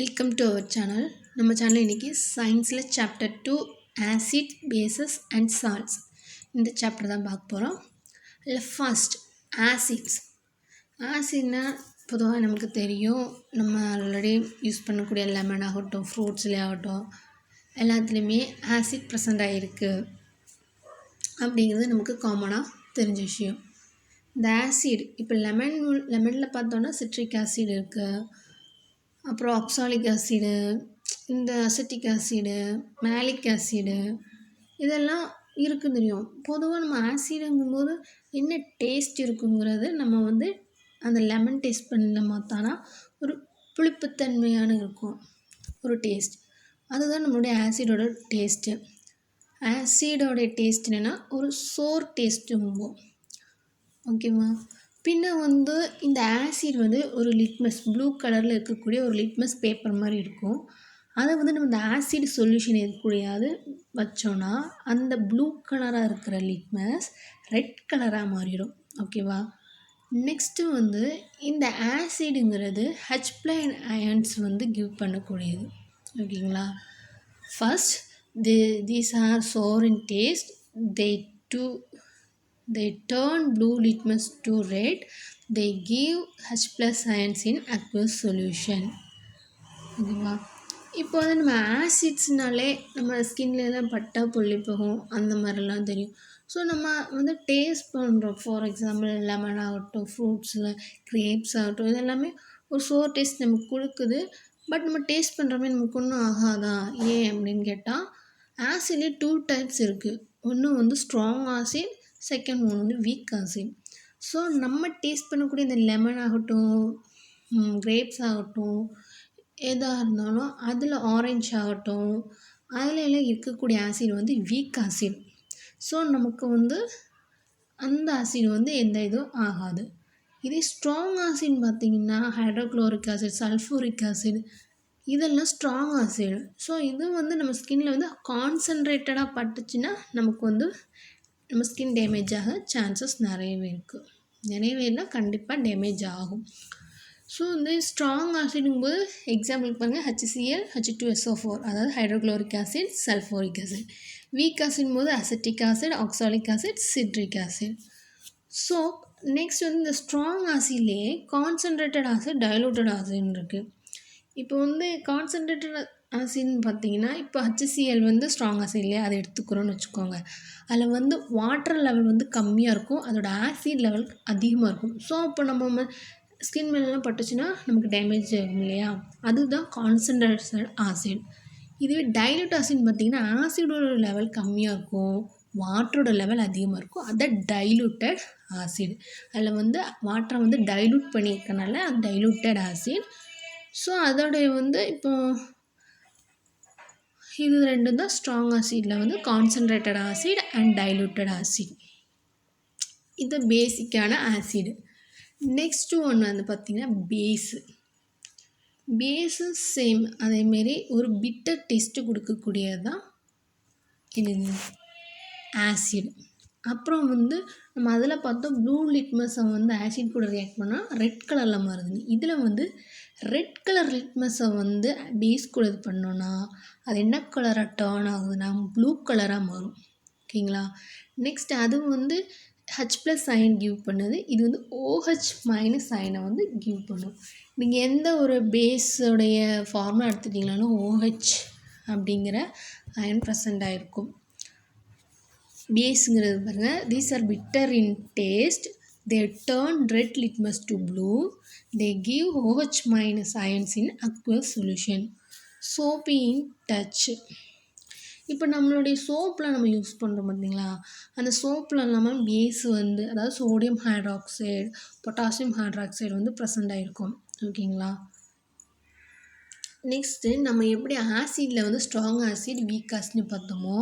Welcome to our channel. நம்ம channel இன்றைக்கி சயின்ஸில் chapter 2 acid bases and salts இந்த சாப்டர் தான் பார்க்க போகிறோம். இல்லை ஃபர்ஸ்ட் ஆசிட்னா பொதுவாக நமக்கு தெரியும். நம்ம ஆல்ரெடி யூஸ் பண்ணக்கூடிய லெமன் ஆகட்டும், ஃப்ரூட்ஸ்லேயே ஆகட்டும், எல்லாத்துலேயுமே ஆசிட் ப்ரெசண்ட் ஆகிருக்கு அப்படிங்கிறது நமக்கு காமனாக தெரிஞ்ச விஷயம். இந்த ஆசிட் இப்போ லெமனில் பார்த்தோன்னா சிட்ரிக் ஆசிட் இருக்குது, அப்புறம் ஆக்சாலிக் ஆசிடு, இந்த அசிட்டிக் ஆசிடு, மேலிக் ஆசிடு, இதெல்லாம் இருக்குது தெரியும். பொதுவாக நம்ம ஆசிடுங்கும்போது என்ன டேஸ்ட் இருக்குங்கிறது நம்ம அந்த லெமன் டேஸ்ட் பண்ண பார்த்தானா ஒரு புளிப்புத்தன்மையான இருக்கும் ஒரு டேஸ்ட். அதுதான் நம்மளுடைய ஆசிடோட டேஸ்ட்டு. ஆசிடோடைய டேஸ்ட் என்னென்னா ஒரு சோர் டேஸ்ட்டும்போம். ஓகேவா? பின்ன இந்த ஆசிட் ஒரு லிட்மஸ் ப்ளூ கலரில் இருக்கக்கூடிய ஒரு லிட்மஸ் பேப்பர் மாதிரி இருக்கும். அதை நம்ம இந்த ஆசிட் சொல்யூஷன் இருக்கக்கூடியது வச்சோன்னா அந்த ப்ளூ கலராக இருக்கிற லிட்மஸ் ரெட் கலராக மாறிடும். ஓகேவா? நெக்ஸ்ட்டு இந்த ஆசிடுங்கிறது H+ அயன்ஸ் கிவ் பண்ணக்கூடியது. ஓகேங்களா? First these are sour in taste. They turn blue litmus to red. They give H+ ions in aqueous solution. ஓகேவா? இப்போ நம்ம ஆசிட்ஸ்னாலே நம்ம ஸ்கின்லாம் பட்டா புள்ளி போகும், அந்த மாதிரிலாம் தெரியும். ஸோ நம்ம டேஸ்ட் பண்ணுறோம். ஃபார் எக்ஸாம்பிள் லெமன் ஆகட்டும், ஃப்ரூட்ஸில் கிரேப்ஸ் ஆகட்டும், இதெல்லாமே ஒரு சோர் டேஸ்ட் நமக்கு கொடுக்குது. பட் நம்ம டேஸ்ட் பண்ணுறமே நமக்கு ஒன்றும் ஆகாதா? ஏன் அப்படின்னு கேட்டால் ஆசிட்லேயே 2 டைப்ஸ் இருக்குது. ஒன்று ஸ்ட்ராங் ஆசிட், செகண்ட் ஒன்று வீக் ஆசிட். ஸோ நம்ம டேஸ்ட் பண்ணக்கூடிய இந்த லெமன் ஆகட்டும், கிரேப்ஸ் ஆகட்டும், எதாக இருந்தாலும் அதில் ஆரஞ்ச் ஆகட்டும், அதில் எல்லாம் இருக்கக்கூடிய ஆசிட் வீக் ஆசிட். ஸோ நமக்கு அந்த ஆசிட் எந்த இதுவும் ஆகாது. இதே ஸ்ட்ராங் ஆசிட்னு பார்த்திங்கன்னா ஹைட்ரோக்ளோரிக் ஆசிட், சல்ஃபூரிக் ஆசிட், இதெல்லாம் ஸ்ட்ராங் ஆசிட். ஸோ இது நம்ம ஸ்கின்னில் கான்சன்ட்ரேட்டடாக பட்டுச்சுன்னா நமக்கு நம்ம ஸ்கின் டேமேஜ் ஆக சான்சஸ் நிறையவே இருக்குது. நிறையவேனா கண்டிப்பாக டேமேஜ் ஆகும். ஸோ ஸ்ட்ராங் ஆசிடுங்கும்போது எக்ஸாம்பிளுக்கு பாருங்கள் HCl, H2SO4, அதாவது hydrochloric acid, sulphuric acid. Weak ஆசிடும்போது acetic acid, oxalic acid, citric acid. So next இந்த ஸ்ட்ராங் ஆசிட்லேயே கான்சன்ட்ரேட்டட் ஆசிட், டைலூட்டட் ஆசிட்னு இருக்குது. இப்போ கான்சன்ட்ரேட்டட் ஆசிட்னு பார்த்தீங்கன்னா இப்போ HCl ஸ்ட்ராங் ஆசிட் இல்லையா, அதை எடுத்துக்கிறோன்னு வச்சுக்கோங்க. அதில் வாட்டர் லெவல் கம்மியாக இருக்கும், அதோட ஆசிட் லெவல் அதிகமாக இருக்கும். ஸோ அப்போ நம்ம ஸ்கின் மேலெலாம் பட்டுச்சுன்னா நமக்கு டேமேஜ் ஆகும் இல்லையா, அதுதான் கான்சன்ட்ரேட்டட் ஆசிட். இதுவே டைலூட் ஆசிட்னு பார்த்தீங்கன்னா ஆசிடோட லெவல் கம்மியாக இருக்கும், வாட்டரோட லெவல் அதிகமாக இருக்கும், அதுதான் டைலூட்டட் ஆசிட். அதில் வாட்டரை டைலூட் பண்ணியிருக்கனால அது டைலூட்டட் ஆசிட். ஸோ அதோடைய இப்போ இது ரெண்டும் தான் ஸ்ட்ராங் ஆசிடில் concentrated acid and diluted acid. இது பேசிக்கான ஆசிடு. நெக்ஸ்ட்டு ஒன்று பார்த்திங்கன்னா பேஸு சேம் அதேமாரி ஒரு பிட்டர் டேஸ்ட்டு கொடுக்கக்கூடியது தான் இது ஆசிட். அப்புறம் நம்ம அதில் பார்த்தோம் ப்ளூ லிட்மஸை ஆசிட் கூட ரியாக்ட் பண்ணால் ரெட் கலரில் மாறுதுன்னு. இதில் ரெட் கலர் லிட்மஸை பேஸ் கூட இது பண்ணோன்னா அது என்ன கலராக டேர்ன் ஆகுதுன்னா ப்ளூ கலராக மாறும். ஓகேங்களா? நெக்ஸ்ட் அது H+ அயன் கிவ் பண்ணுது. இது OH- அயனை கிவ் பண்ணும். நீங்கள் எந்த ஒரு பேஸோடைய ஃபார்முலா எடுத்துட்டிங்கனாலும் OH அப்படிங்கிற அயன் ப்ரெசண்ட் ஆகிருக்கும். பேஸுங்கிறது பாருங்கள், these are bitter in taste, they turn red litmus to blue, they give OH- ions in aqueous solution. soapy in touch. இப்போ நம்மளுடைய சோப்பில் நம்ம யூஸ் பண்ணுறோம் பார்த்தீங்களா, அந்த சோப்பில் இல்லாமல் பேஸ் அதாவது sodium hydroxide, potassium hydroxide present ஆகிருக்கும். ஓகேங்களா? நெக்ஸ்ட்டு நம்ம எப்படி ஆசிடில் ஸ்ட்ராங் ஆசிட், வீக் ஆசிட்னு பார்த்தோமோ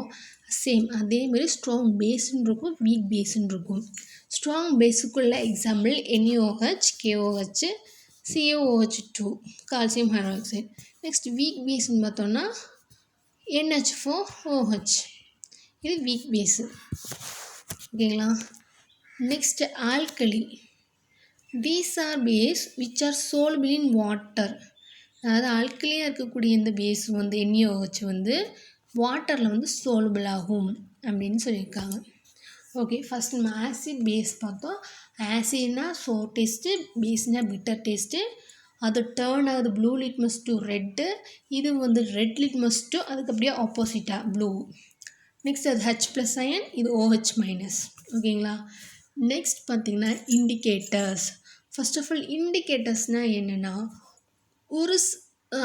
சேம் அதேமாரி ஸ்ட்ராங் பேஸுன்னு இருக்கும், வீக் பேஸுன்னு இருக்கும். ஸ்ட்ராங் பேஸுக்குள்ள example NaOH, KOH, CaOH2, calcium hydroxide. Next weak பேஸ்ன்னு பார்த்தோன்னா NH4OH, இது வீக் பேஸு. ஓகேங்களா? Next alkali. These are base which are soluble in water. அதாவது ஆல்கலியாக இருக்கக்கூடிய இந்த பேஸ் வந்து NaOH வந்து வாட்டரில் வந்து soluble ஆகும் அப்படின்னு சொல்லியிருக்காங்க. ஓகே, ஃபஸ்ட் நம்ம ஆசிட் பேஸ் பார்த்தோம். ஆசிட்னா சோர் டேஸ்ட்டு, பேஸ்னா பிட்டர் டேஸ்ட்டு. அது டேர்ன் ஆகுது ப்ளூ லிட்மஸ் டு ரெட்டு. இது வந்து ரெட் லிட்மஸ் டு அதுக்கு அப்படியே ஆப்போசிட்டாக ப்ளூ. நெக்ஸ்ட் அது H+ அயன், இது OH-. ஓகேங்களா. நெக்ஸ்ட் பார்த்திங்கன்னா இண்டிகேட்டர்ஸ். ஃபர்ஸ்ட் ஆஃப் ஆல் இண்டிகேட்டர்ஸ்னால் என்னென்னா, ஒரு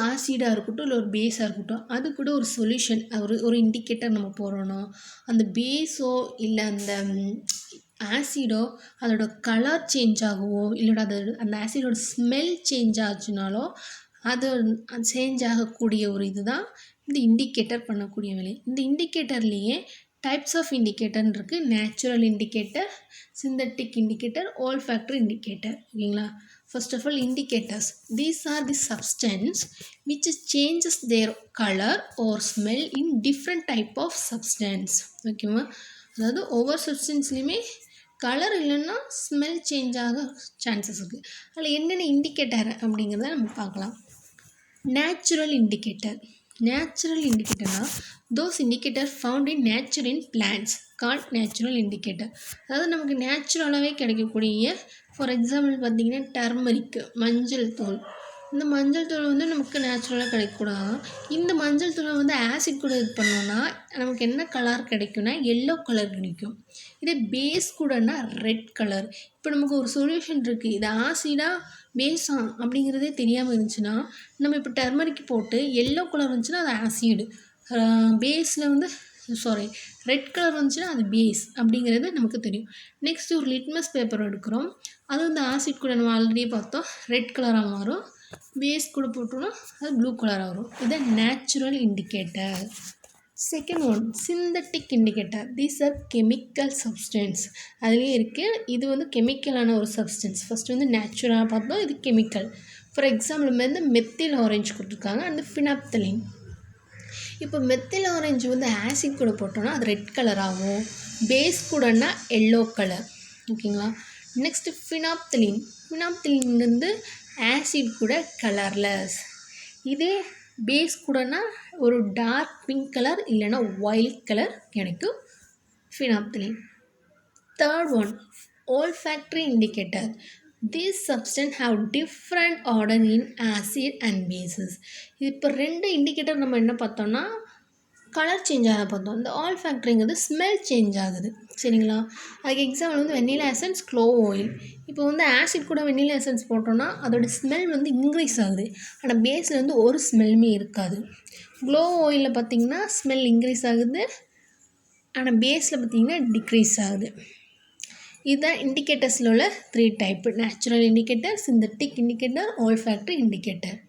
ஆசிடாக இருக்கட்டும் இல்லை ஒரு பேஸாக இருக்கட்டும், அது கூட ஒரு சொல்யூஷன் ஒரு இண்டிகேட்டர் நம்ம போடுறோன்னா, அந்த பேஸோ இல்லை அந்த ஆசிடோ அதோட கலர் சேஞ்ச் ஆகவோ இல்லைனா அந்த ஆசிடோட ஸ்மெல் சேஞ்ச் ஆச்சுனாலோ அது சேஞ்ச் ஆகக்கூடிய ஒரு இதுதான் இந்த இண்டிகேட்டர் பண்ணக்கூடிய வேலை. இந்த இண்டிகேட்டர்லேயே டைப்ஸ் ஆஃப் இண்டிகேட்டர்னு இருக்குது. Natural indicator, synthetic indicator, olfactory indicator. ஓகேங்களா. First of all, indicators. These are the substance which changes their color or smell in different type of substance. ஓகேவா. அதாவது ஒவ்வொரு சப்ஸ்டன்ஸ்லையுமே கலர் இல்லைன்னா ஸ்மெல் சேஞ்ச் ஆக சான்சஸ் இருக்குது. அதில் என்னென்ன இண்டிகேட்டர் அப்படிங்கிறத நம்ம பார்க்கலாம். Natural indicator. நேச்சுரல் இண்டிகேட்டர்னா those indicator found in nature in plants called natural indicator. அதாவது நமக்கு நேச்சுரலாகவே கிடைக்கக்கூடிய, ஃபார் எக்ஸாம்பிள் பார்த்திங்கன்னா டர்மரிக்கு, மஞ்சள் தூள். இந்த மஞ்சள் தூள் வந்து நமக்கு நேச்சுரலாக கிடைக்கக்கூடாது. இந்த மஞ்சள் தூளை வந்து ஆசிட் கூட இது பண்ணோன்னா நமக்கு என்ன கலர் கிடைக்கும்னா எல்லோ கலர் கிடைக்கும். இதே பேஸ் கூடனா ரெட் கலர். இப்போ நமக்கு ஒரு சொல்யூஷன் இருக்குது, இது ஆசிடாக பேஸா அப்படிங்கிறதே தெரியாமல் இருந்துச்சுன்னா நம்ம இப்போ டர்மரிக் போட்டு எல்லோ கலர் வந்துச்சுன்னா அது ஆசிடு, பேஸில் வந்து ரெட் கலர் வந்துச்சுன்னா அது பேஸ் அப்படிங்கிறது நமக்கு தெரியும். நெக்ஸ்ட் ஒரு லிட்மஸ் பேப்பர் எடுக்கிறோம், அது வந்து ஆசிட் கூட நம்ம ஆல்ரெடி பார்த்தோம் ரெட் கலராக மாறும், பேஸ் கூட போட்டோம்னா அது ப்ளூ கலராக வரும். இதுதான் natural indicator. Second one synthetic indicator. These are chemical substance. அதுலேயே இருக்குது, இது வந்து கெமிக்கலான ஒரு சப்ஸ்டன்ஸ். ஃபஸ்ட்டு வந்து நேச்சுரலாக பார்த்தோம், இது கெமிக்கல். ஃபார் எக்ஸாம்பிள் வந்து மெத்தில் ஆரஞ்சு கொடுத்துருக்காங்க, அந்த ஃபினாப்தலின். இப்போ மெத்தில் ஆரஞ்சு வந்து ஆசிட் கூட போட்டோன்னா அது ரெட் கலராகவும், பேஸ் கூடனா எல்லோ கலர். ஓகேங்களா. Next phenolphthalein. ஃபினாப்தலின் வந்து ஆசிட் கூட கலர்லெஸ். இதே பேஸ் கூடனா ஒரு டார்க் பிங்க் கலர் இல்லைனா ஒயிட் கலர் கிடைக்கும் phenolphthalein. Third one olfactory indicator. These substance have different order in acid and bases. இப்போ ரெண்டு இண்டிகேட்டர் நம்ம என்ன பார்த்தோம்னா கலர் சேஞ்ச் ஆக பார்த்தோம். இந்த olfactoryங்கிறது ஸ்மெல் சேஞ்ச் ஆகுது. சரிங்களா. அதுக்கு எக்ஸாம்பிள் வந்து வெண்ணிலா எசன்ஸ், க்ளோவ் ஆயில். இப்போ வந்து ஆசிட் கூட வெண்ணிலா எசன்ஸ் போட்டோன்னா அதோட ஸ்மெல் வந்து இன்க்ரீஸ் ஆகுது, ஆனால் பேஸில் வந்து ஒரு ஸ்மெல்லுமே இருக்காது. க்ளோவ் ஆயிலில் பார்த்திங்கன்னா ஸ்மெல் இன்க்ரீஸ் ஆகுது, ஆனால் பேஸில் பார்த்திங்கன்னா டிக்ரீஸ் ஆகுது. இதுதான் இண்டிகேட்டர்ஸில் உள்ள 3 type: natural indicator, synthetic indicator, olfactory indicator.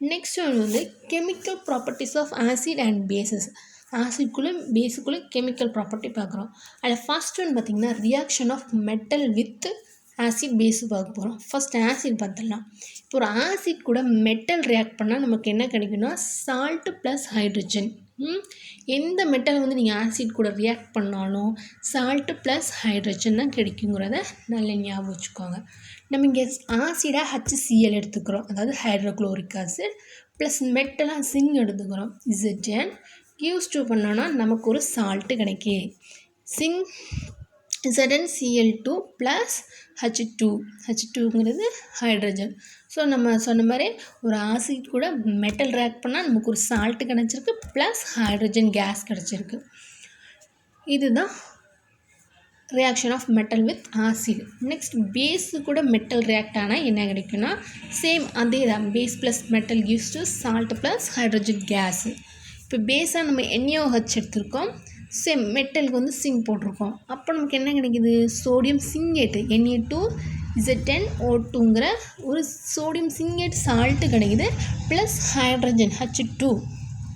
Next one வந்து chemical properties of acid and bases. ஆசிட்குள்ளே பேஸுக்குள்ளே கெமிக்கல் ப்ராப்பர்ட்டி பார்க்குறோம். அதில் ஃபர்ஸ்ட் ஒன் பார்த்திங்கன்னா reaction of metal with acid base பார்க்க போகிறோம். ஃபஸ்ட் ஆசிட் பார்த்துடலாம். இப்போ ஒரு ஆசிட் கூட மெட்டல் ரியாக்ட் பண்ணால் நமக்கு என்ன கிடைக்குன்னா சால்ட்டு ப்ளஸ் ஹைட்ரஜன். எந்த மெட்டல் வந்து நீங்கள் ஆசிட் கூட ரியாக்ட் பண்ணாலும் சால்ட்டு ப்ளஸ் ஹைட்ரஜன் தான் கிடைக்குங்கிறத நல்லா ஞாபகம் வச்சுக்கோங்க. நம்ம இங்கே ஆசிடாக HCl எடுத்துக்கிறோம், அதாவது ஹைட்ரோக்ளோரிக் ஆசிட், ப்ளஸ் மெட்டலாக சிங்க் எடுத்துக்கிறோம், Zn. யூஸ் டூ பண்ணோன்னா நமக்கு ஒரு சால்ட்டு கிடைக்கி, சிங்க் ZnCl2 ப்ளஸ் H2ங்கிறது ஹைட்ரஜன். ஸோ நம்ம சொன்ன மாதிரி ஒரு ஆசிட் கூட மெட்டல் ரியாக்ட் பண்ணால் நமக்கு ஒரு சால்ட்டு கிடச்சிருக்கு, ப்ளஸ் ஹைட்ரஜன் கேஸ் கிடச்சிருக்கு. இதுதான் reaction of metal with acid. Next base கூட மெட்டல் ரியாக்ட் ஆனால் என்ன கிடைக்குன்னா சேம் அதே தான், base plus metal gives to salt plus hydrogen gas. இப்போ பேஸாக நம்ம NaOH எடுத்திருக்கோம், சேம் மெட்டலுக்கு வந்து சிங்க் போட்டிருக்கோம். அப்போ நமக்கு என்ன கிடைக்கிது, சோடியம் சிங்கேட்டு Na2ZnO2ங்கிற ஒரு சோடியம் சிங்கேட் சால்ட்டு கிடைக்கிது, ப்ளஸ் ஹைட்ரஜன் H2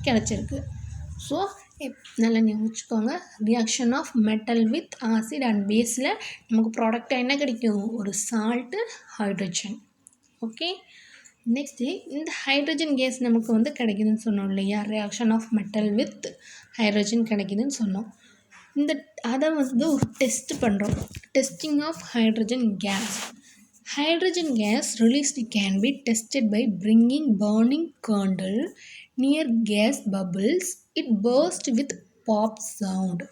கிடச்சிருக்கு. ஸோ நல்லா நீங்கள் வச்சுக்கோங்க, reaction of metal with acid and பேஸில் நமக்கு ப்ராடக்டாக என்ன கிடைக்கும், ஒரு சால்ட்டு, ஹைட்ரஜன். ஓகே. நெக்ஸ்ட்டு இந்த ஹைட்ரஜன் கேஸ் நமக்கு வந்து கிடைக்குதுன்னு சொன்னோம் இல்லையா, reaction of metal with hydrogen கிடைக்குதுன்னு சொன்னோம். அதை வந்து ஒரு டெஸ்ட் பண்ணுறோம், testing of hydrogen gas. Hydrogen gas released can be tested by bringing burning candle near gas bubbles. It burst with pop sound.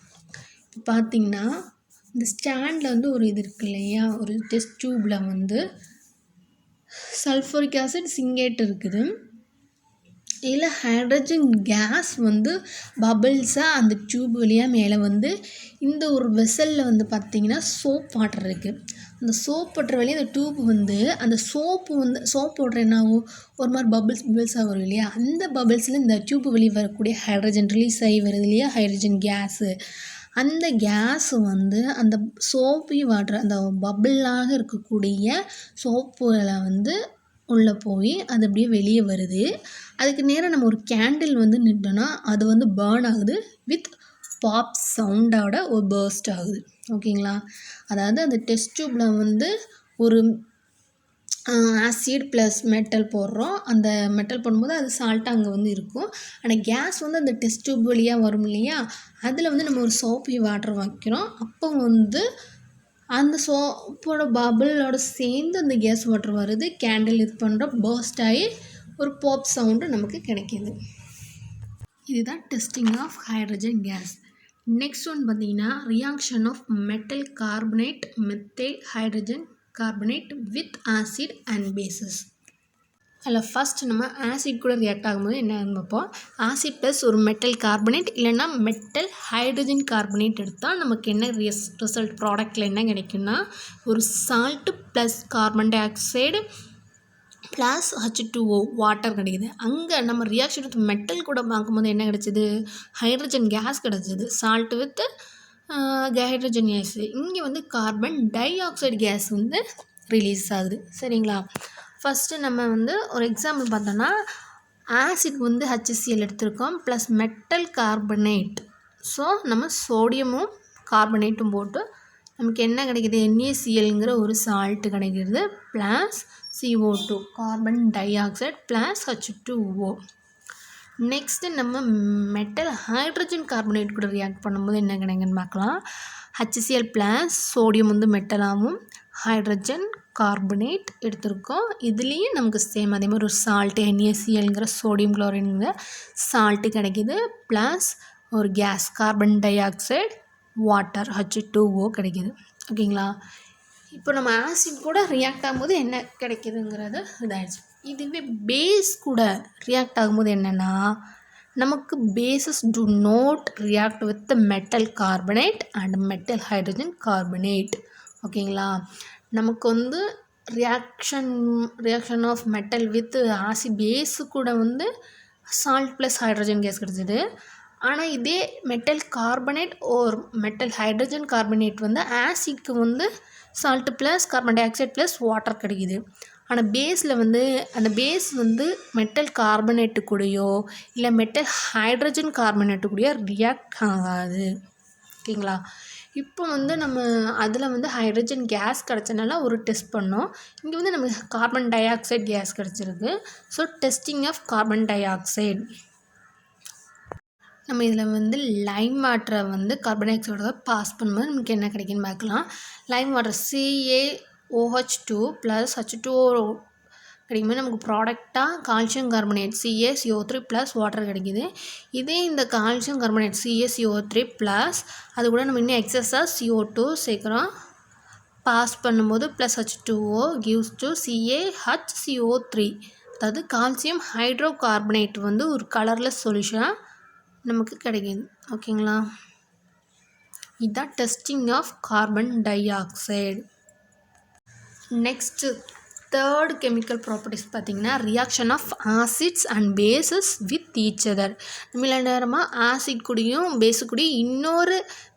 பார்த்தீங்கன்னா இந்த ஸ்டாண்டில் வந்து ஒரு இது இருக்கு இல்லையா, ஒரு டெஸ்ட் டியூப்பில் வந்து சல்ஃபூரிக் ஆசிட் சிங்கேட் இருக்குது. இதில் ஹைட்ரஜன் கேஸ் வந்து பபிள்ஸாக அந்த டியூப் வழியாக மேலே வந்து இந்த ஒரு வெசலில் வந்து பார்த்திங்கன்னா சோப் வாட்டர் இருக்குது. அந்த சோப் வாட்டர் வழியாக அந்த டியூப் வந்து அந்த சோப் வாட்டர் என்ன ஆகும், ஒரு மாதிரி பபிள்ஸாக வரும் இல்லையா, அந்த பபிள்ஸில் இந்த டியூப் வெளியே வரக்கூடிய ஹைட்ரஜன் ரிலீஸ் ஆகி வருது இல்லையா, ஹைட்ரஜன் கேஸு. அந்த கேஸ் வந்து அந்த சோப்பி வாட்டர் அந்த பபிளாக இருக்கக்கூடிய சோப்பில் வந்து உள்ளே போய் அது அப்படியே வெளியே வருது. அதுக்கு நேராக நம்ம ஒரு கேண்டில் வந்து நிட்டோன்னா அது வந்து பேர்ன் ஆகுது வித் பாப் சவுண்டோட ஒரு பர்ஸ்ட் ஆகுது. ஓகேங்களா, அதாவது அந்த டெஸ்ட் டியூப்பில் வந்து ஒரு ஆசிட் ப்ளஸ் மெட்டல் போடுறோம். அந்த மெட்டல் போடும்போது அது சால்ட்டாக அங்கே வந்து இருக்கும். ஆனால் கேஸ் வந்து அந்த டெஸ்ட் டியூப் வழியாக வரும் இல்லையா, அதில் வந்து நம்ம ஒரு சோப்பி வாட்டர் வைக்கிறோம். அப்போ வந்து அந்த சோப்போட பபிளோட சேர்ந்து அந்த கேஸ் வாட்டர் வருது, கேண்டில் இது பண்ணுறோம், பர்ஸ்ட் ஆகி ஒரு பாப் சவுண்டு நமக்கு கிடைக்கிது. இதுதான் testing of hydrogen gas. Next one பார்த்தீங்கன்னா reaction of metal carbonate methyl hydrogen carbonate with acid and bases. அதில் ஃபஸ்ட் நம்ம ஆசிட் கூட ரியாக்ட் ஆகும்போது என்ன பார்ப்போம். ஆசிட் ப்ளஸ் ஒரு மெட்டல் கார்பனேட் இல்லைன்னா மெட்டல் ஹைட்ரஜன் கார்பனேட் எடுத்தால் நமக்கு என்ன ரிசல்ட் ப்ராடக்டில் என்ன கிடைக்குன்னா, ஒரு salt plus carbon dioxide plus H2O water கிடைக்குது. அங்கே நம்ம ரியாக்ஷன் வித் மெட்டல் கூட பார்க்கும்போது என்ன கிடச்சிது, ஹைட்ரஜன் கேஸ் கிடச்சிது, சால்ட்டு வித் ஹைட்ரஜன் கேஸ். இங்கே வந்து கார்பன் டை ஆக்சைடு கேஸ் வந்து ரிலீஸ் ஆகுது. சரிங்களா, ஃபஸ்ட்டு நம்ம வந்து ஒரு எக்ஸாம்பிள் பார்த்தோன்னா ஆசிட் வந்து HCl எடுத்திருக்கோம் ப்ளஸ் மெட்டல் கார்பனேட். ஸோ நம்ம சோடியமும் கார்பனேட்டும் போட்டு நமக்கு என்ன கிடைக்கிது, NaClங்கிற ஒரு சால்ட்டு கிடைக்கிறது plus CO2 carbon dioxide plus H2O. Next நம்ம மெட்டல் ஹைட்ரஜன் கார்பனேட் கூட ரியாக்ட் பண்ணும்போது என்ன கிடைக்குன்னு பார்க்கலாம். HCl ப்ளஸ் சோடியம் வந்து மெட்டலாகவும் ஹைட்ரஜன் கார்பனேட் எடுத்திருக்கோம். இதுலேயும் நமக்கு சேம் அதே மாதிரி ஒரு சால்ட்டு NaClங்கிற சோடியம் குளோரைனுங்கிற சால்ட்டு கிடைக்கிது ப்ளஸ் ஒரு case carbon di oxide water H2O கிடைக்கிது. ஓகேங்களா, இப்போ நம்ம ஆசிட் கூட ரியாக்ட் ஆகும்போது என்ன கிடைக்கிதுங்கிறது இதாகிடுச்சு. இதுவே பேஸ் கூட ரியாக்ட் ஆகும்போது என்னென்னா, நமக்கு bases do not react with metal carbonate and metal hydrogen carbonate. ஓகேங்களா, நமக்கு வந்து reaction of metal with acid base கூட வந்து சால்ட் ப்ளஸ் ஹைட்ரஜன் கேஸ் கிடச்சிது. ஆனால் இதே metal carbonate or metal hydrogen carbonate வந்து ஆசிட்க்கு வந்து salt plus carbon dioxide plus water கிடைக்கிது. ஆனால் பேஸில் வந்து அந்த பேஸ் வந்து மெட்டல் கார்பனேட்டு கூடயோ இல்லை மெட்டல் ஹைட்ரஜன் கார்பனேட்டு கூடயோ ரியாக்ட் ஆகாது. ஓகேங்களா, இப்போ வந்து நம்ம அதில் வந்து ஹைட்ரஜன் கேஸ் கிடச்சனால ஒரு டெஸ்ட் பண்ணோம். இங்கே வந்து நமக்கு கார்பன் டை ஆக்சைடு கேஸ் கிடச்சிருக்கு. So testing of carbon dioxide நம்ம இதில் வந்து லைம் வாட்டரை வந்து கார்பன் டை ஆக்சைடோட பாஸ் பண்ணும்போது நமக்கு என்ன கிடைக்குன்னு பார்க்கலாம். Lime water CaOH2 plus H2O கிடைக்கும்போது நமக்கு ப்ராடக்டாக calcium carbonate CaCO3 plus water கிடைக்கிது. இதே இந்த கால்சியம் கார்பனேட் CaCO3 ப்ளஸ் அது கூட நம்ம இன்னும் எக்ஸஸாக CO2 சேர்க்குறோம். பாஸ் பண்ணும்போது plus H2O gives to CaHCO3, அதாவது கால்சியம் ஹைட்ரோ கார்பனேட் வந்து ஒரு கலர்லெஸ் சொல்யூஷனாக நமக்கு கிடைக்கிது. ஓகேங்களா, இதுதான் testing of carbon dioxide. Next third chemical properties பார்த்திங்கன்னா reaction of acids and bases with each other. நம்ம நேரமாக ஆசிட் கூடயும் பேஸு கூடயும் இன்னொரு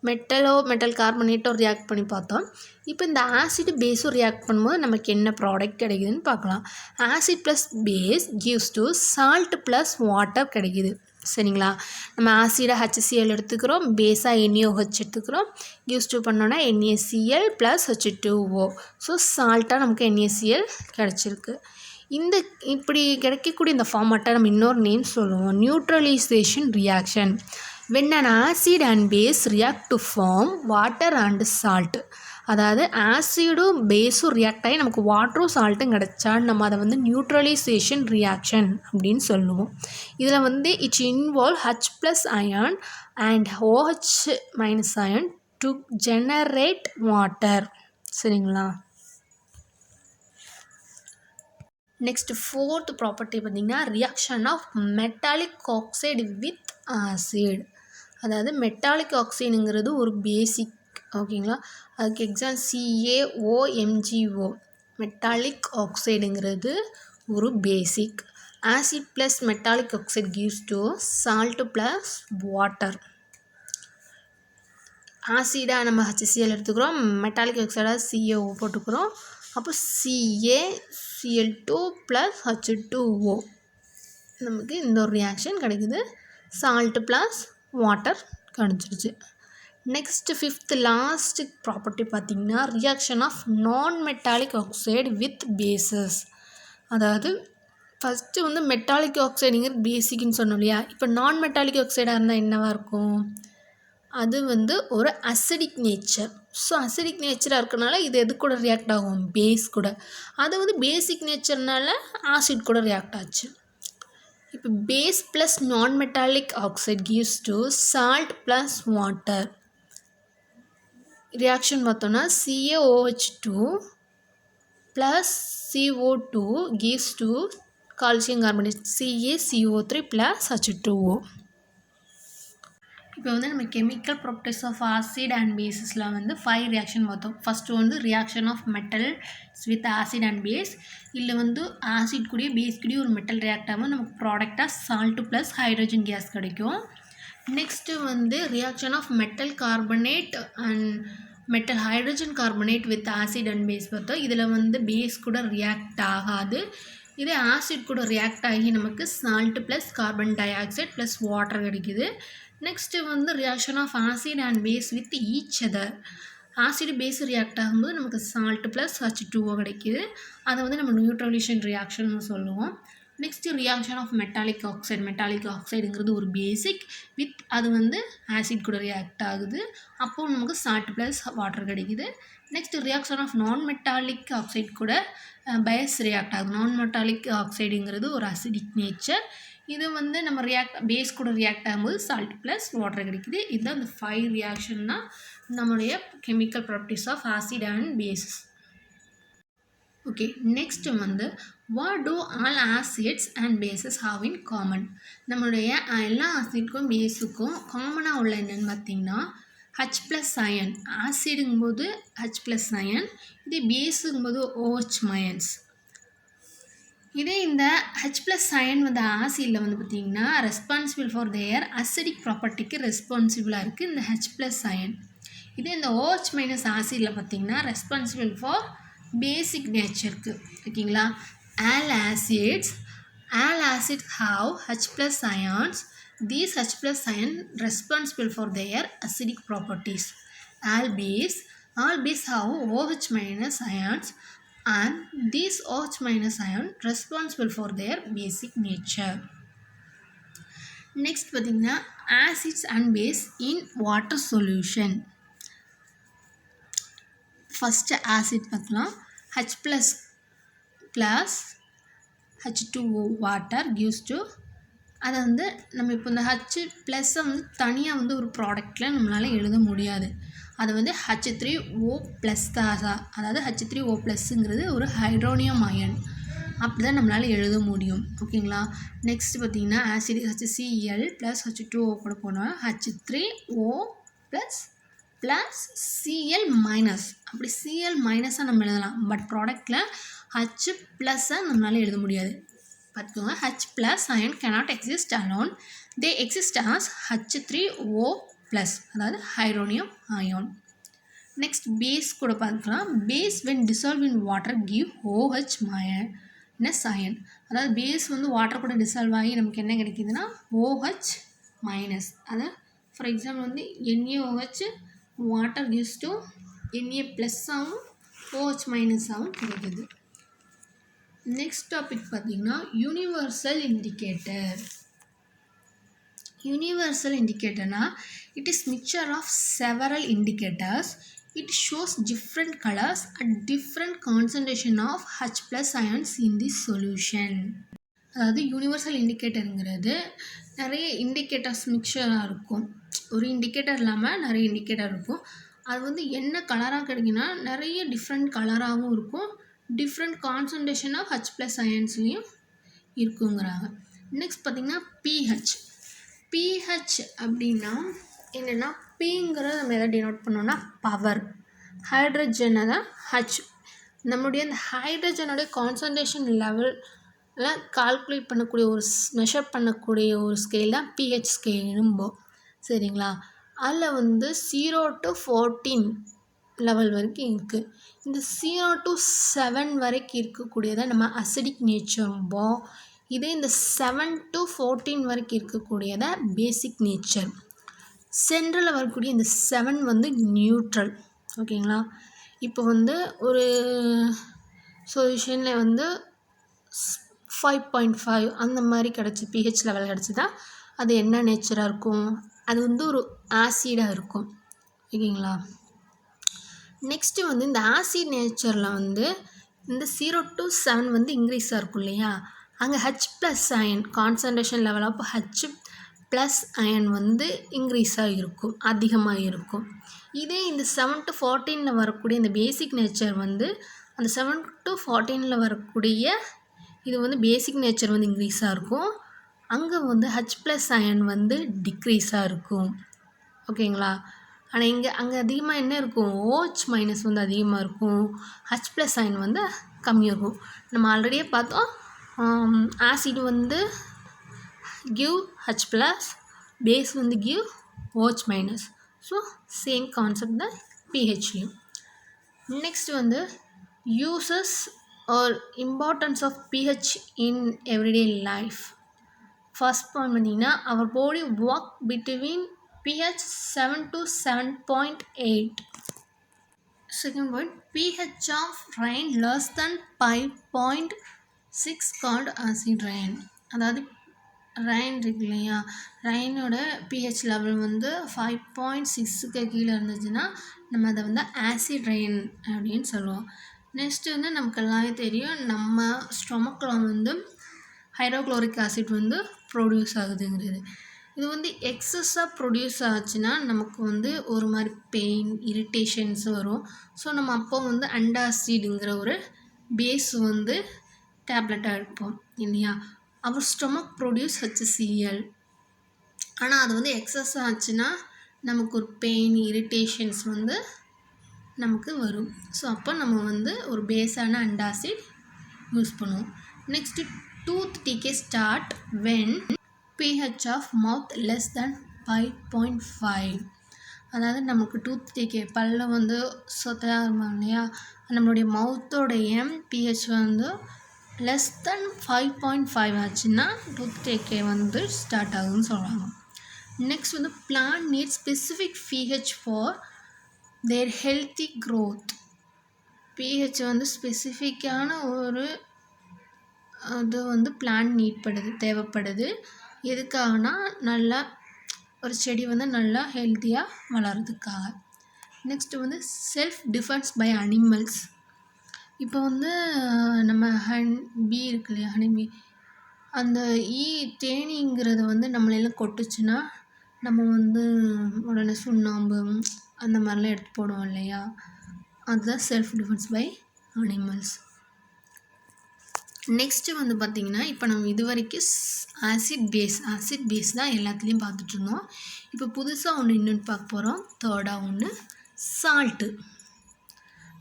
மெட்டல் கார்பனேட்டோ ரியாக்ட் பண்ணி பார்த்தோம். இப்போ இந்த ஆசிட் பேஸும் ரியாக்ட் பண்ணும்போது நமக்கு என்ன ப்ராடக்ட் கிடைக்குதுன்னு பார்க்கலாம். Acid plus base gives to salt plus water கிடைக்கிது. சரிங்களா, நம்ம ஆசிடாக HCl எடுத்துக்கிறோம், பேஸாக NaOH எடுத்துக்கிறோம், யூஸ் டு பண்ணோன்னா NaCl ப்ளஸ் H2O. ஸோ சால்ட்டாக நமக்கு NaCl கிடச்சிருக்கு. இப்படி கிடைக்கக்கூடிய இந்த ஃபார்மாட்டை நம்ம இன்னொரு நேம் சொல்லுவோம், neutralisation reaction. when an acid and base react to form water and salt, அதாவது ஆசிடும் பேஸும் ரியாக்ட் ஆகி நமக்கு வாட்டரும் சால்ட்டும் கிடச்சா நம்ம அதை வந்து நியூட்ரலைசேஷன் ரியாக்ஷன் அப்படின்னு சொல்லுவோம். இதில் வந்து it's involve H plus ion and OH minus ion to generate water. சரிங்களா? நெக்ஸ்ட் ஃபோர்த் ப்ராப்பர்ட்டி பார்த்திங்கன்னா reaction of metallic oxide with acid. அதாவது மெட்டாலிக் ஆக்சைடுங்கிறது ஒரு பேசிக், ஓகேங்களா? அதுக்கு எக்ஸாம் CaOMgO. மெட்டாலிக் ஆக்சைடுங்கிறது ஒரு basic. Acid plus metallic oxide gives to salt plus water. ஆசிடாக நம்ம HCl எடுத்துக்கிறோம், மெட்டாலிக் ஆக்சைடாக CaO போட்டுக்கிறோம். அப்போ CaCl2 ப்ளஸ் H2O நமக்கு இந்த ஒரு ரியாக்ஷன் கிடைக்குது. சால்ட் ப்ளஸ் வாட்டர் கிடச்சிருச்சு. நெக்ஸ்ட் ஃபிஃப்த் லாஸ்ட் ப்ராப்பர்ட்டி பார்த்திங்கன்னா reaction of non metallic oxide with bases. அதாவது ஃபஸ்ட்டு வந்து மெட்டாலிக் ஆக்சைடுங்கிறது பேசிக்னு சொன்னோம் இல்லையா? இப்போ நான் மெட்டாலிக் ஆக்சைடாக இருந்தால் என்னவாக இருக்கும்? அது வந்து ஒரு அசிடிக் நேச்சர். ஸோ அசிடிக் நேச்சராக இருக்கனால இது எது கூட ரியாக்ட் ஆகும்? பேஸ் கூட. அது வந்து பேசிக் நேச்சர்னால ஆசிட் கூட ரியாக்ட் ஆச்சு. இப்போ base plus non metallic oxide gives to salt plus water. Reaction பார்த்தோன்னா CaOH2 plus CO2 gives to calcium carbonate CaCO3 plus H2O. இப்போ வந்து நம்ம chemical properties of acid and பேஸஸில் வந்து 5 ரியாக்ஷன் பார்த்தோம். ஃபஸ்ட்டு வந்து reaction of metals with acid and base. இல்லை வந்து ஆசிட் கூடிய பேஸ் கூடிய ஒரு மெட்டல் ரியாக்ட் ஆகும், நமக்கு ப்ராடக்டாக சால்ட்டு ப்ளஸ் ஹைட்ரஜன் கேஸ் கிடைக்கும். நெக்ஸ்ட்டு வந்து reaction of metal carbonate and metal hydrogen carbonate with acid and base பார்த்தோம். இதில் வந்து பேஸ் கூட ரியாக்ட் ஆகாது, இதே ஆசிட் கூட ரியாக்ட் ஆகி நமக்கு salt plus carbon dioxide plus water கிடைக்குது. நெக்ஸ்ட்டு வந்து reaction of acid and base with each other. Acid base react ஆகும்போது நமக்கு சால்ட்டு ப்ளஸ் H2O கிடைக்கிது. அதை வந்து நம்ம நியூட்ரலைசேஷன் ரியாக்ஷன் சொல்லுவோம். Next reaction of metallic oxide. Metallic ஆக்சைடுங்கிறது ஒரு பேசிக் வித் அது வந்து ஆசிட் கூட ரியாக்ட் ஆகுது, அப்போது நமக்கு சால்ட் ப்ளஸ் வாட்டர் கிடைக்குது. Next reaction of non metallic oxide கூட பேஸ் ரியாக்ட் ஆகுது. நான் மெட்டாலிக் ஆக்சைடுங்கிறது ஒரு அசிடிக் நேச்சர், இது வந்து நம்ம பேஸ் கூட ரியாக்ட் ஆகும்போது சால்ட் ப்ளஸ் வாட்டர் கிடைக்குது. இதுதான் இந்த 5 ரியாக்ஷன்னா நம்மளுடைய chemical properties of acid and bases. Okay, next வந்து what do all acids and bases have in common. நம்மளுடைய எல்லா ஆசிட்க்கும் பேஸுக்கும் காமனாக உள்ள என்னென்னு பார்த்தீங்கன்னா H ப்ளஸ் அயன். ஆசிடுங்கும்போது H ப்ளஸ் அயன், இதே பேஸுங்கும்போது OH மைனஸ். இதே இந்த H ப்ளஸ் அயன் வந்து ஆசிடில் வந்து பார்த்திங்கன்னா ரெஸ்பான்சிபிள் ஃபார் தேர் அசிடிக் ப்ராப்பர்ட்டிக்கு ரெஸ்பான்சிபிளாக இருக்குது இந்த H ப்ளஸ் அயன். இதே இந்த OH மைனஸ் ஆசிடில் பார்த்திங்கன்னா ரெஸ்பான்சிபிள் ஃபார் பேசிக் நேச்சருக்கு, ஓகேங்களா? All acids have H plus ions. These H plus ion responsible for their acidic properties. All base have OH minus ions and these OH minus ion responsible for their basic nature. Next பார்த்தீங்கன்னா acids and base in water solution. First acid பார்க்கலாம். H plus H2O water gives to, அதை வந்து நம்ம இப்போ இந்த H ப்ளஸ்ஸை வந்து தனியாக வந்து ஒரு ப்ராடக்டில் நம்மளால் எழுத முடியாது. அதை வந்து H3O ப்ளஸ் தான், அதாவது H3O ப்ளஸ்ஸுங்கிறது ஒரு ஹைட்ரோனியம் அயன், அப்படி தான் நம்மளால் எழுத முடியும், ஓகேங்களா? நெக்ஸ்ட் பார்த்திங்கன்னா ஆசிட் HCl ப்ளஸ் H2O கூட போனால் H3O ப்ளஸ் Cl மைனஸ், அப்படி Cl மைனஸாக நம்ம எழுதலாம். பட் ப்ராடக்டில் H ப்ளஸ்ஸை நம்மளால் எழுத முடியாது. பார்த்துக்கோங்க, H plus ion cannot exist alone. They exist as H3O plus, அதாவது ஹைட்ரோனியம் அயான். நெக்ஸ்ட் பேஸ் கூட பார்க்கலாம். Base when dissolved in water give OH minus ion. அதாவது பேஸ் வந்து வாட்டர் கூட டிசால்வ் ஆகி நமக்கு என்ன கிடைக்குதுன்னா OH மைனஸ். அதாவது ஃபார் எக்ஸாம்பிள் வந்து NaOH water gives to Na ப்ளஸ்ஸாகவும் OH மைனஸாகவும் கிடைக்குது. நெக்ஸ்ட் டாபிக் பார்த்தீங்கன்னா யூனிவர்சல் இண்டிகேட்டர். யூனிவர்சல் இண்டிகேட்டர்னா it is mixture of several indicators It shows different colors at different concentration of H plus ions in this solution. அதாவது universal இண்டிகேட்டருங்கிறது நிறைய indicators மிக்சராக இருக்கும். ஒரு indicator இல்லாமல் நிறைய இண்டிகேட்டர் இருக்கும். அது வந்து என்ன கலராக கிடைக்குன்னா நிறைய டிஃப்ரெண்ட் கலராகவும் இருக்கும், different concentration of H plus அயன்ஸ்லேயும் இருக்குங்கிறாங்க. நெக்ஸ்ட் பார்த்திங்கன்னா பிஹெச். பிஹெச் அப்படின்னா என்னென்னா, பிங்கிறத நம்ம எதை டினோட் பண்ணோன்னா பவர், ஹைட்ரஜனை தான் ஹச். நம்மளுடைய அந்த ஹைட்ரஜனுடைய கான்சன்ட்ரேஷன் லெவலில் கால்குலேட் பண்ணக்கூடிய ஒரு மெஷர் பண்ணக்கூடிய ஒரு ஸ்கேல் தான் பிஹெச் ஸ்கேலும்போம். சரிங்களா? அதில் வந்து 0 to 14 லெவல் வரைக்கும் இருக்குது. இந்த 0 to 7 வரைக்கும் இருக்கக்கூடியதை நம்ம அசிடிக் நேச்சர்ம்போம். இதே இந்த 7 to 14 வரைக்கும் இருக்கக்கூடியதை பேசிக் நேச்சர். சென்ட்ரலில் வரக்கூடிய இந்த 7 வந்து நியூட்ரல். ஓகேங்களா? இப்போ வந்து ஒரு சொல்யூஷனில் வந்து 5.5 அந்த மாதிரி கிடச்சி பிஹெச் லெவல் கிடச்சிதா அது என்ன நேச்சராக இருக்கும்? அது வந்து ஒரு ஆசிடாக இருக்கும். ஓகேங்களா? நெக்ஸ்ட்டு வந்து இந்த ஆசிட் நேச்சரில் வந்து இந்த 0 to 7 வந்து இன்க்ரீஸாக இருக்கும் இல்லையா? அங்கே H plus ion concentration level of H plus ion வந்து இன்க்ரீஸாக இருக்கும், அதிகமாக இருக்கும். இதே இந்த 7 to 14 வரக்கூடிய இந்த பேசிக் நேச்சர் வந்து அந்த 7 to 14 வரக்கூடிய இது வந்து பேசிக் நேச்சர் வந்து இன்க்ரீஸாக இருக்கும். அங்கே வந்து ஹச் ப்ளஸ் அயன் வந்து டிக்ரீஸாக இருக்கும். ஓகேங்களா? ஆனால் அங்கே அதிகமாக என்ன இருக்கும்? OH மைனஸ் வந்து அதிகமாக இருக்கும், ஹச் ப்ளஸ் அயன் வந்து கம்மியாக இருக்கும். நம்ம ஆல்ரெடியே பார்த்தோம், ஆசிட் வந்து கிவ் H plus, base வந்து give OH minus. So same concept தான் பிஹெச்லையும். நெக்ஸ்ட் வந்து uses or importance of pH in everyday life. First point பார்த்தீங்கன்னா, our body work between pH 7 to 7.8. Second point, pH of rain less than 5.6 called acid rain. அதாவது rain இருக்கு இல்லையா, ரெயினோட pH level வந்து 5.6க்கு கீழே இருந்துச்சுன்னா நம்ம அதை வந்து ஆசிட் ரெயின் அப்படின்னு சொல்லுவோம். நெக்ஸ்ட்டு வந்து நமக்கு எல்லாமே தெரியும், நம்ம ஸ்டொமக்கில் வந்து ஹைட்ரோக்ளோரிக் ஆசிட் வந்து ப்ரொடியூஸ் ஆகுதுங்கிறது. இது வந்து எக்ஸஸாக ப்ரொடியூஸ் ஆச்சுன்னா நமக்கு வந்து ஒரு மாதிரி பெயின், இரிட்டேஷன்ஸ் வரும். ஸோ நம்ம அப்போ வந்து அண்டாசிடுங்கிற ஒரு பேஸ் வந்து டேப்லெட்டாக எடுப்போம் இல்லையா. அவர் ஸ்டொமக் ப்ரொடியூஸ் HCl. ஆனால் அது வந்து எக்ஸஸ் ஆச்சுன்னா நமக்கு ஒரு பெயின், இரிட்டேஷன்ஸ் வந்து நமக்கு வரும். ஸோ அப்போ நம்ம வந்து ஒரு பேஸான அண்டாசிட் யூஸ் பண்ணுவோம். Next tooth decay start when pH of mouth less than 5.5. அதாவது நமக்கு டூத் டிகே பல்ல வந்து சொத்தையாக இருக்கும் இல்லையா, நம்மளுடைய மவுத்தோடைய pH வந்து லெஸ் தென் 5.5 ஆச்சுன்னா டூத் டேக்கே வந்து ஸ்டார்ட் ஆகுதுன்னு சொல்கிறாங்க. நெக்ஸ்ட் வந்து plant need specific pH for their healthy growth. PH வந்து ஸ்பெசிஃபிக்கான ஒரு அது வந்து பிளான்ட் தேவைப்படுது. எதுக்காகனா நல்லா ஒரு செடி வந்து நல்லா ஹெல்த்தியாக வளர்கிறதுக்காக. நெக்ஸ்ட்டு வந்து செல்ஃப் டிஃபென்ஸ் பை அனிமல்ஸ். இப்போ வந்து நம்ம பீ இருக்கு இல்லையா, ஹனிபீ, அந்த தேனீங்கிறது வந்து நம்மளெல்லாம் கொட்டுச்சுன்னா நம்ம வந்து உடனே சுண்ணாம்பு அந்த மாதிரிலாம் எடுத்து போடுவோம் இல்லையா, அதுதான் self defence by animals. Next வந்து பார்த்திங்கன்னா, இப்போ நம்ம இது வரைக்கும் ஆசிட் பேஸ் தான் எல்லாத்துலேயும் பார்த்துட்ருந்தோம். இப்போ புதுசாக ஒன்று இன்னொன்று பார்க்க போகிறோம். தேர்டாக ஒன்று salt.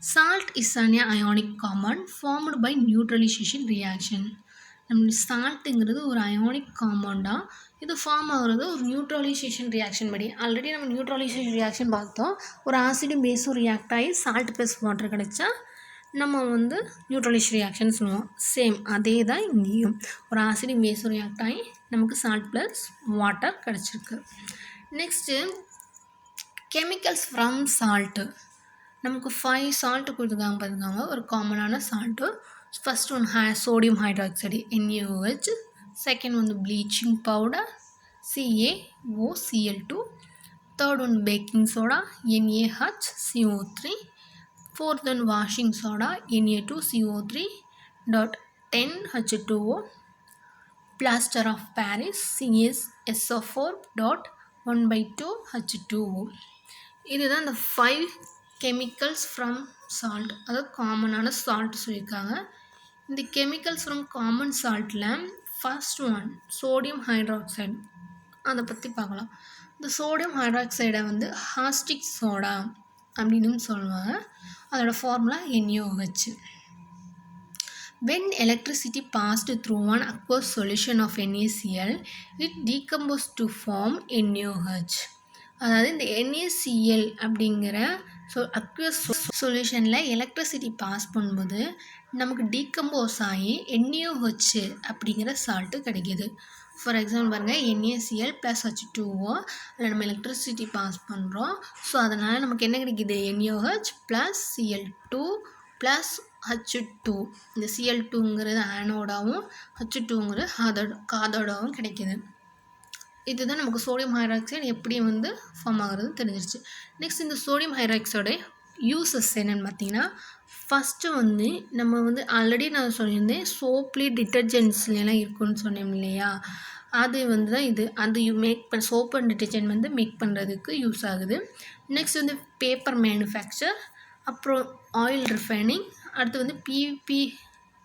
Salt is an ionic compound formed by neutralization reaction. நம்ம சால்ட்டுங்கிறது ஒரு அயோனிக் காம்பவுண்டாக இது ஃபார்ம் ஆகுறது ஒரு நியூட்ரலைசேஷன் ரியாக்ஷன் படி. ஆல்ரெடி நம்ம நியூட்ரலைசேஷன் ரியாக்ஷன் பார்த்தோம். ஒரு ஆசிடும் பேஸும் ரியாக்ட் ஆகி சால்ட் ப்ளஸ் வாட்டர் கிடச்சா நம்ம வந்து நியூட்ரலைசேஷன் ரியாக்ஷன் சொல்லுவோம். சேம் அதே தான் இங்கேயும், ஒரு ஆசிடும் பேஸும் ரியாக்ட் ஆகி நமக்கு சால்ட் ப்ளஸ் வாட்டர் கிடச்சிருக்கு. Next chemicals from salt. நமக்கு 5 சால்ட்டு கொடுத்துருக்காங்க பார்த்துக்காங்க, ஒரு காமனான salt. First one sodium hydroxide NaOH, second வந்து bleaching powder CaOCl2, Third one baking soda NaHCO3. Fourth one washing soda Na2CO3 dot 10H2O. Plaster of Paris CaSO4 dot 1/2H2O. இதுதான் இந்த 5 chemicals from salt, அதாவது காமனான salt சொல்லியிருக்காங்க. இந்த chemicals from common saltல first one sodium hydroxide, அதை பற்றி பார்க்கலாம். இந்த சோடியம் ஹைட்ராக்சைடை வந்து ஹாஸ்டிக் சோடா அப்படின்னு சொல்லுவாங்க. அதோட formula NaOH. When electricity passed through an aqueous solution of NaCl, it decomposed to form NaOH. அதாவது இந்த NaCl அப்படிங்கிற அக்வஸ் சொல்யூஷனில் எலக்ட்ரிசிட்டி பாஸ் பண்ணும்போது நமக்கு டீகம்போஸ் ஆகி NaOH அப்படிங்கிற சால்ட்டு கிடைக்கிது. ஃபார் எக்ஸாம்பிள் பாருங்கள், NaCl + H2O, அதில் நம்ம எலக்ட்ரிசிட்டி பாஸ் பண்ணுறோம். ஸோ அதனால் நமக்கு என்ன கிடைக்கிது? NaOH + Cl2 + H2. இந்த Cl2ங்கிறது ஆனோடாகவும் H2ங்கிறது காதோடாகவும் கிடைக்கிது. இதுதான் நமக்கு சோடியம் ஹைட்ராக்சைடு எப்படி வந்து ஃபார்ம் ஆகுறது தெரிஞ்சிருச்சு. நெக்ஸ்ட் இந்த சோடியம் ஹைட்ராக்சைடோட யூசஸ் என்னென்னு பார்த்தீங்கன்னா, ஃபஸ்ட்டு வந்து நம்ம வந்து ஆல்ரெடி நான் சொல்லியிருந்தேன் சோப்லேயே டிட்டர்ஜென்ட்ஸ்லாம் இருக்குன்னு சொன்னேன் இல்லையா, அது வந்து தான் இது. அது சோப் அண்ட் டிட்டர்ஜென்ட் வந்து மேக் பண்ணுறதுக்கு யூஸ் ஆகுது. நெக்ஸ்ட் வந்து பேப்பர் மேனுஃபேக்சர், அப்புறம் ஆயில் ரிஃபைனிங், அடுத்து வந்து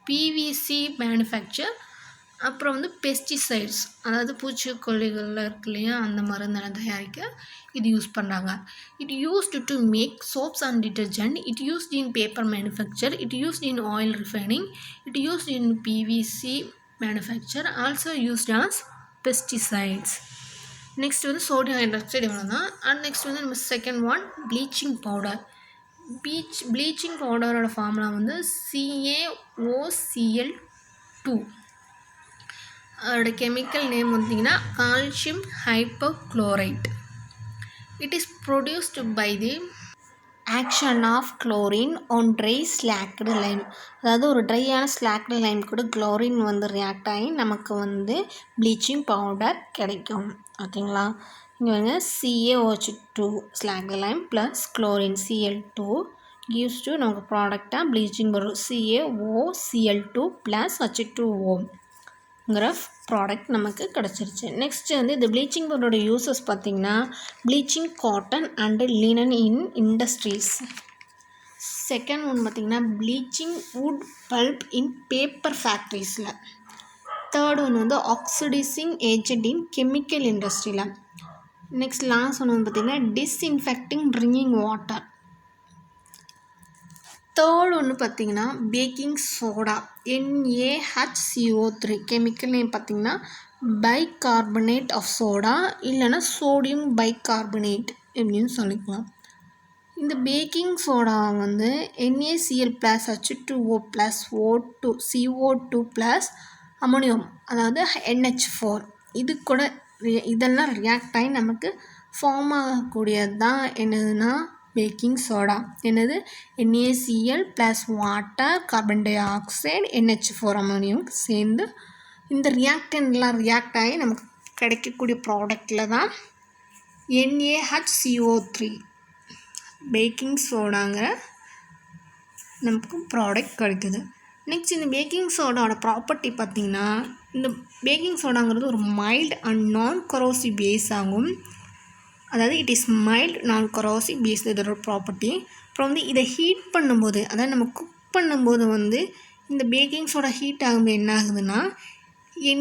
பிவிசி மேனுஃபேக்சர், அப்புறம் வந்து பெஸ்டிசைட்ஸ், அதாவது பூச்சிக்கொல்லிகளில் இருக்கு இல்லையா, அந்த மருந்தெல்லாம் தயாரிக்க இது யூஸ் பண்ணுறாங்க. It used to make soaps and detergent, it used in paper manufacture, it used in oil refining, it used in PVC manufacture, also used as pesticides. Next வந்து சோடியம் ஹைட்ராக்சைடு இவ்வளோ தான். அண்ட் நெக்ஸ்ட் வந்து நம்ம second one bleaching powder. Bleaching பவுடரோட formula வந்து CaOCl2. அதோட chemical name பார்த்தீங்கன்னா calcium hypochlorite. It is produced by the action of chlorine on dry slaked lime. அதாவது ஒரு ட்ரையான ஸ்லாக்டு லைம் கூட குளோரின் வந்து ரியாக்ட் ஆகி நமக்கு வந்து ப்ளீச்சிங் பவுடர் கிடைக்கும். ஓகேங்களா? இங்கே வந்து CaOH2 slaked Lime plus chlorine Cl2 gives to நமக்கு ப்ராடக்டாக bleaching powder CaOCl2 + H2O product நமக்கு கிடச்சிருச்சு. நெக்ஸ்ட்டு வந்து இந்த ப்ளீச்சிங் பவுடரோட யூசஸ் பார்த்திங்கன்னா, bleaching cotton and linen in industries. Second one பார்த்திங்கன்னா bleaching wood pulp in paper ஃபேக்ட்ரிஸில். தேர்ட் ஒன் வந்து ஆக்சிடைசிங் ஏஜென்ட் இன் கெமிக்கல் இண்டஸ்ட்ரியில். நெக்ஸ்ட் லாஸ்ட் ஒன்று வந்து பார்த்திங்கன்னா டிஸ்இன்ஃபெக்டிங் ட்ரிங்கிங் வாட்டர். தேர்ட் ஒன்று பார்த்திங்கன்னா baking soda NaHCO3. Chemical name பார்த்திங்கன்னா பைகார்பனேட் ஆஃப் சோடா, இல்லைன்னா சோடியம் பைகார்பனேட் அப்படின்னு சொல்லிக்கலாம். இந்த பேக்கிங் சோடா வந்து NaCl + H2O + CO2 + அமோனியம், அதாவது NH4, இது கூட இதெல்லாம் ரியாக்ட் ஆகி நமக்கு ஃபார்ம் ஆகக்கூடியது தான் என்னதுன்னா பேக்கிங் சோடா. என்னது? NaCl + water, carbon di oxide, NH4 ammonium சேர்ந்து இந்த ரியாக்டன்ட்லாம் ரியாக்ட் ஆகி நமக்கு கிடைக்கக்கூடிய ப்ராடக்டில் தான் NaHCO3 பேக்கிங் சோடாங்கிற நமக்கு ப்ராடக்ட் கிடைக்குது. நெக்ஸ்ட் இந்த பேக்கிங் சோடாவோட ப்ராப்பர்ட்டி பார்த்திங்கன்னா, இந்த பேக்கிங் சோடாங்கிறது ஒரு மைல்டு அண்ட் நான் கொரோசிவ் பேஸ் ஆகும். அதாவது இட் இஸ் மைல்டு நான் கொரோசிவ் பேஸ் இதோட ப்ராப்பர்ட்டி. அப்புறம் வந்து இதை ஹீட் பண்ணும்போது, அதாவது நம்ம குக் பண்ணும்போது வந்து இந்த பேக்கிங் சோடா ஹீட் ஆகும்போது என்ன ஆகுதுன்னா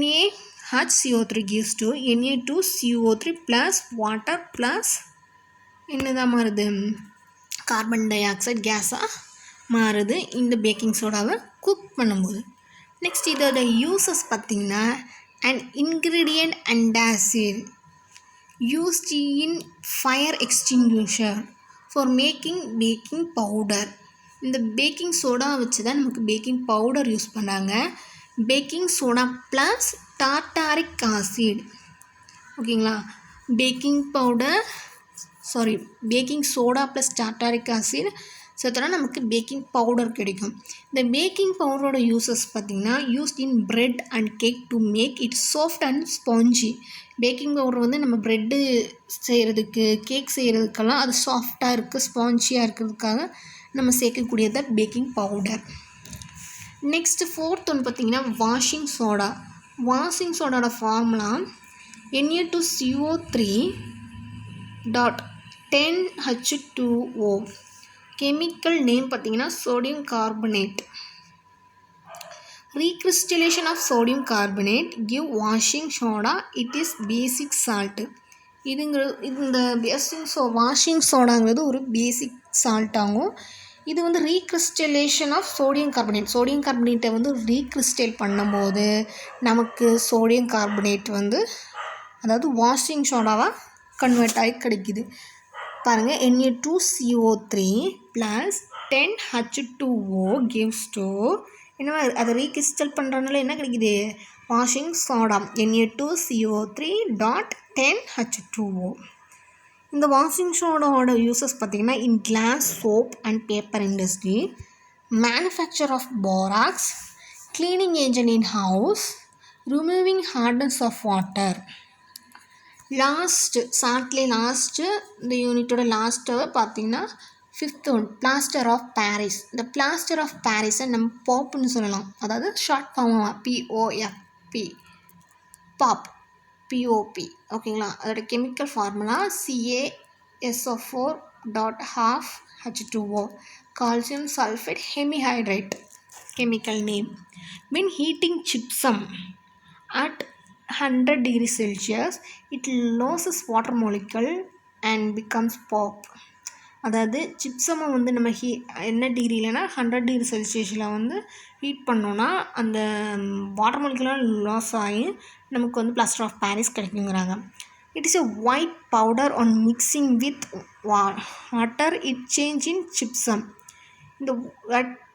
NaHCO3 gives to Na2CO3 + water plus என்னதான் மாறுது? கார்பன் டை ஆக்சைடு கேஸாக மாறுது இந்த பேக்கிங் சோடாவை குக் பண்ணும்போது. நெக்ஸ்ட் இதோட யூசஸ் பார்த்திங்கன்னா, and ingredient antacid used in fire extinguisher for making baking powder. இந்த பேக்கிங் சோடா வச்சு தான் நமக்கு பேக்கிங் பவுடர் யூஸ் பண்ணாங்க. Baking soda plus tartaric acid. ஓகேங்களா? Baking soda plus tartaric acid சேர்த்தோன்னா நமக்கு பேக்கிங் பவுடர் கிடைக்கும். இந்த பேக்கிங் பவுடரோட யூசஸ் பார்த்திங்கன்னா used in bread and cake to make it soft and spongy. Baking powder வந்து நம்ம ப்ரெட்டு செய்கிறதுக்கு கேக் செய்கிறதுக்கெல்லாம் அது சாஃப்டாக இருக்குது, ஸ்பாஞ்சியாக இருக்கிறதுக்காக நம்ம சேர்க்கக்கூடியது பேக்கிங் பவுடர். நெக்ஸ்ட்டு ஃபோர்த் ஒன்று பார்த்திங்கன்னா வாஷிங் சோடா. வாஷிங் சோடாவோட ஃபார்முலா Na2CO3.10H2O. கெமிக்கல் நேம் பார்த்திங்கன்னா sodium carbonate. Recrystallization of sodium carbonate give washing soda. It is basic salt. இந்த வாஷிங் சோடாங்கிறது ஒரு பேசிக் சால்ட் ஆகும். இது வந்து ரீக்ரிஸ்டலேஷன் ஆஃப் சோடியம் கார்பனேட்டை வந்து ரீக்ரிஸ்டல் பண்ணும்போது நமக்கு சோடியம் கார்பனேட் வந்து அதாவது வாஷிங் சோடாவாக கன்வெர்ட் ஆகி கிடைக்குது. பாருங்கள், Na2CO3 + 10H2O gives to என்ன அதை ரீக்ரிஸ்டல் பண்ணுறதுனால என்ன கிடைக்குது? Washing soda Na2CO3.10H2O. இந்த வாஷிங் சோடாவோட யூசஸ் பார்த்திங்கன்னா in glass, soap and paper industry, manufacture of borax, cleaning agent in house, removing hardness of water. Last இந்த யூனிட்டோட லாஸ்ட்டு பார்த்திங்கன்னா fifth one plaster of Paris. இந்த பிளாஸ்டர் ஆஃப் பாரிஸை நம்ம பாப்னு சொல்லலாம், அதாவது ஷார்ட் ஃபார்மாக POP பாப் POP. ஓகேங்களா? அதோட chemical formula CaSO4.12H2O. Calcium sulphate hemihydrate chemical name. When heating gypsum at 100 degrees Celsius, it loses water molecule and becomes pop. அதாவது ஜிப்சமை வந்து நம்ம என்ன டிகிரிலனா 100 டிகிரி செல்சியஸில் வந்து ஹீட் பண்ணோன்னா அந்த வாட்டர் மாலிகுலாம் லாஸ் ஆகி நமக்கு வந்து பிளாஸ்டர் ஆஃப் பாரிஸ் கிடைக்குங்கிறாங்க. It is a white powder on mixing with water it change in gypsum. இந்த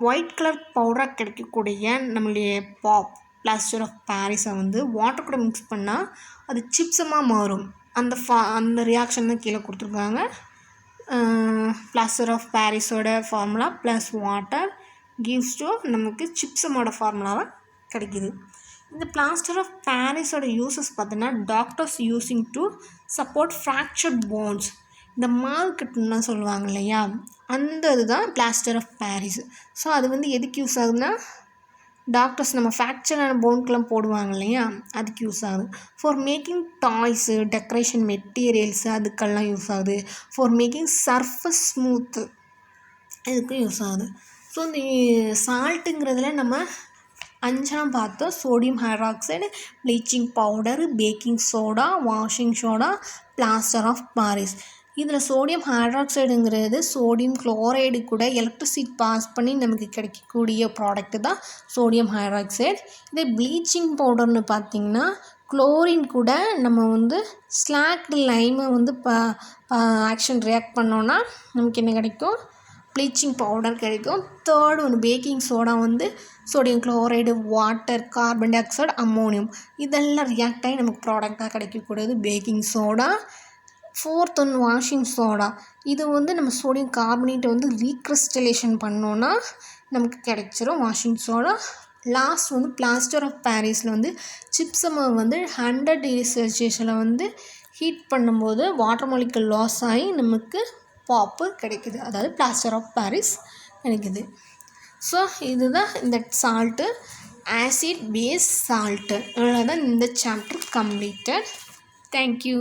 ஒயிட் கலர் பவுடராக கிடைக்கக்கூடிய நம்மளுடைய பிளாஸ்டர் ஆஃப் பாரிஸை வந்து வாட்டர் கூட மிக்ஸ் பண்ணால் அது ஜிப்சமாக மாறும். அந்த ரியாக்ஷன் தான் கீழே கொடுத்துருக்காங்க. பிளாஸ்டர் ஆஃப் பாரிஸோட formula plus water gives to நமக்கு ஜிப்சமோட ஃபார்முலாவை கிடைக்கிது. இந்த பிளாஸ்டர் ஆஃப் பாரிஸோட யூசஸ் பார்த்தோன்னா doctors using to support fractured bones. இந்த மார்க்கெட்டுன்னு சொல்லுவாங்க இல்லையா, அந்த இதுதான் பிளாஸ்டர் ஆஃப் பாரிஸ். ஸோ அது வந்து எதுக்கு யூஸ் ஆகுதுன்னா டாக்டர்ஸ் நம்ம ஃப்ராக்சரான போனுக்கெலாம் போடுவாங்க இல்லையா, அதுக்கு யூஸ் ஆகுது. For making toys, decoration materials அதுக்கெல்லாம் யூஸ் ஆகுது. ஃபார் மேக்கிங் சர்ஃபஸ் ஸ்மூத்து இதுக்கும் யூஸ் ஆகுது. ஸோ இந்த சால்ட்டுங்கிறதுல நம்ம 5 பார்த்தோம். Sodium hydroxide, bleaching powder, baking soda, washing soda, plaster of Paris. இதில் சோடியம் ஹைட்ராக்சைடுங்கிறது சோடியம் குளோரைடு கூட எலக்ட்ரிசிட்டி பாஸ் பண்ணி நமக்கு கிடைக்கக்கூடிய ப்ராடக்ட்டு தான் சோடியம் ஹைட்ராக்சைடு. இதே ப்ளீச்சிங் பவுடர்னு பார்த்திங்கன்னா குளோரின் கூட நம்ம வந்து ஸ்லாக்டு லைமை வந்து ஆக்ஷன் ரியாக்ட் பண்ணோன்னா நமக்கு என்ன கிடைக்கும்? ப்ளீச்சிங் பவுடர் கிடைக்கும். தேர்டு ஒன்று பேக்கிங் சோடா வந்து sodium chloride, water, carbon di oxide, ammonium இதெல்லாம் ரியாக்ட் ஆகி நமக்கு ப்ராடக்டாக கிடைக்கக்கூடியது பேக்கிங் சோடா. ஃபோர்த் ஒன்று வாஷிங் சோடா. இது வந்து நம்ம சோடியம் கார்பனேட்டை வந்து ரீக்ரிஸ்டலேஷன் பண்ணோன்னா நமக்கு கிடைச்சிரும் வாஷிங் சோடா. லாஸ்ட் வந்து பிளாஸ்டர் ஆஃப் பாரிஸில் வந்து ஜிப்சமை வந்து 100 டிகிரி செல்சியஸில் வந்து ஹீட் பண்ணும்போது வாட்டர் மாலிகுல் லாஸ் ஆகி நமக்கு பாப்பு கிடைக்குது, அதாவது பிளாஸ்டர் ஆஃப் பாரிஸ் கிடைக்குது. ஸோ இதுதான் இந்த சால்ட்டு, ஆசிட் பேஸ் சால்ட்டு. அவ்வளோதான் இந்த சாப்டர் கம்ப்ளீட்டட். தேங்க்யூ.